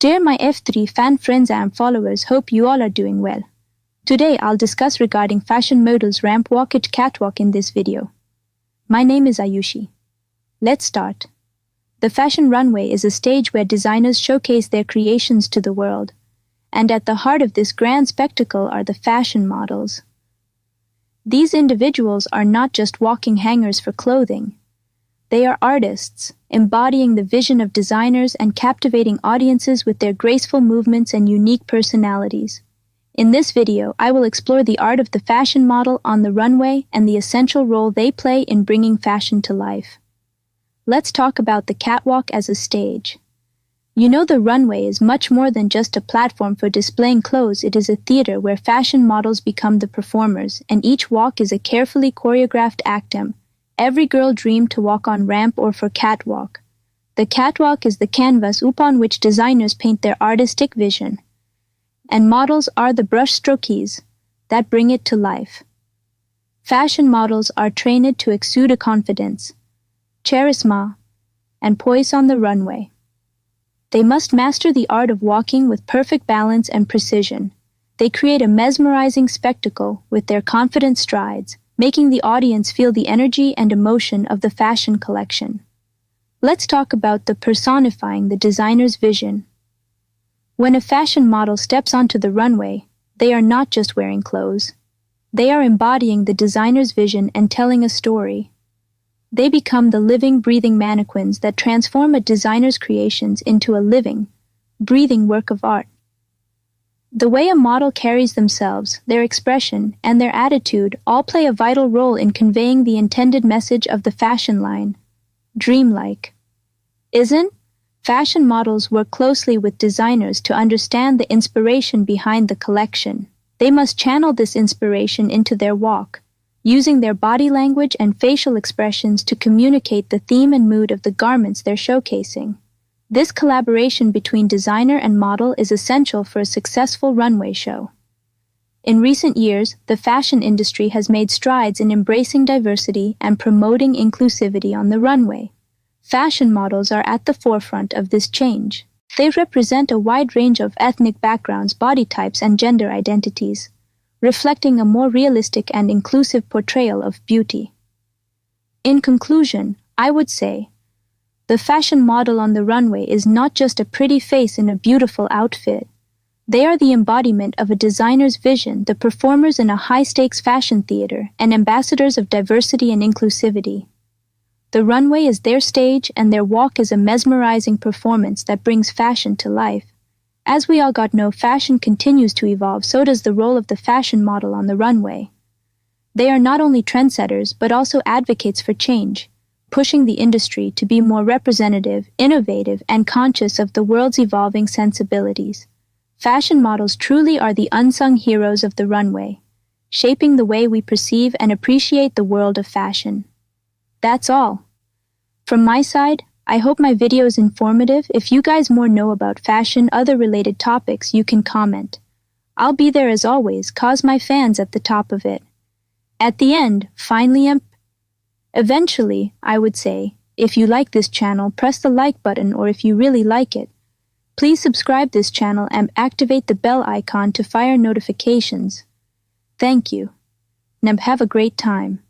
Dear my F3 fan friends and followers, hope you all are doing well. Today I'll discuss regarding fashion models ramp walk and catwalk in this video. My name is Ayushi. Let's start. The fashion runway is a stage where designers showcase their creations to the world. And at the heart of this grand spectacle are the fashion models. These individuals are not just walking hangers for clothing. They are artists, embodying the vision of designers and captivating audiences with their graceful movements and unique personalities. In this video, I will explore the art of the fashion model on the runway and the essential role they play in bringing fashion to life. Let's talk about the catwalk as a stage. You know, the runway is much more than just a platform for displaying clothes. It is a theater where fashion models become the performers, and each walk is a carefully choreographed actum. Every girl dreamed to walk on ramp or for catwalk. The catwalk is the canvas upon which designers paint their artistic vision. And models are the brushstrokes that bring it to life. Fashion models are trained to exude a confidence, charisma, and poise on the runway. They must master the art of walking with perfect balance and precision. They create a mesmerizing spectacle with their confident strides, making the audience feel the energy and emotion of the fashion collection. Let's talk about the personifying the designer's vision. When a fashion model steps onto the runway, they are not just wearing clothes. They are embodying the designer's vision and telling a story. They become the living, breathing mannequins that transform a designer's creations into a living, breathing work of art. The way a model carries themselves, their expression, and their attitude all play a vital role in conveying the intended message of the fashion line. Dreamlike. Isn't? Fashion models work closely with designers to understand the inspiration behind the collection. They must channel this inspiration into their walk, using their body language and facial expressions to communicate the theme and mood of the garments they're showcasing. This collaboration between designer and model is essential for a successful runway show. In recent years, the fashion industry has made strides in embracing diversity and promoting inclusivity on the runway. Fashion models are at the forefront of this change. They represent a wide range of ethnic backgrounds, body types, and gender identities, reflecting a more realistic and inclusive portrayal of beauty. In conclusion, I would say, the fashion model on the runway is not just a pretty face in a beautiful outfit. They are the embodiment of a designer's vision, the performers in a high-stakes fashion theater, and ambassadors of diversity and inclusivity. The runway is their stage, and their walk is a mesmerizing performance that brings fashion to life. As we all got know, fashion continues to evolve, so does the role of the fashion model on the runway. They are not only trendsetters, but also advocates for change, pushing the industry to be more representative, innovative, and conscious of the world's evolving sensibilities. Fashion models truly are the unsung heroes of the runway, shaping the way we perceive and appreciate the world of fashion. That's all. From my side, I hope my video is informative. If you guys more know about fashion, other related topics, you can comment. I'll be there as always, cause my fans at the top of it. At the end, eventually, I would say, if you like this channel, press the like button, or if you really like it, please subscribe this channel and activate the bell icon to fire notifications. Thank you. And have a great time.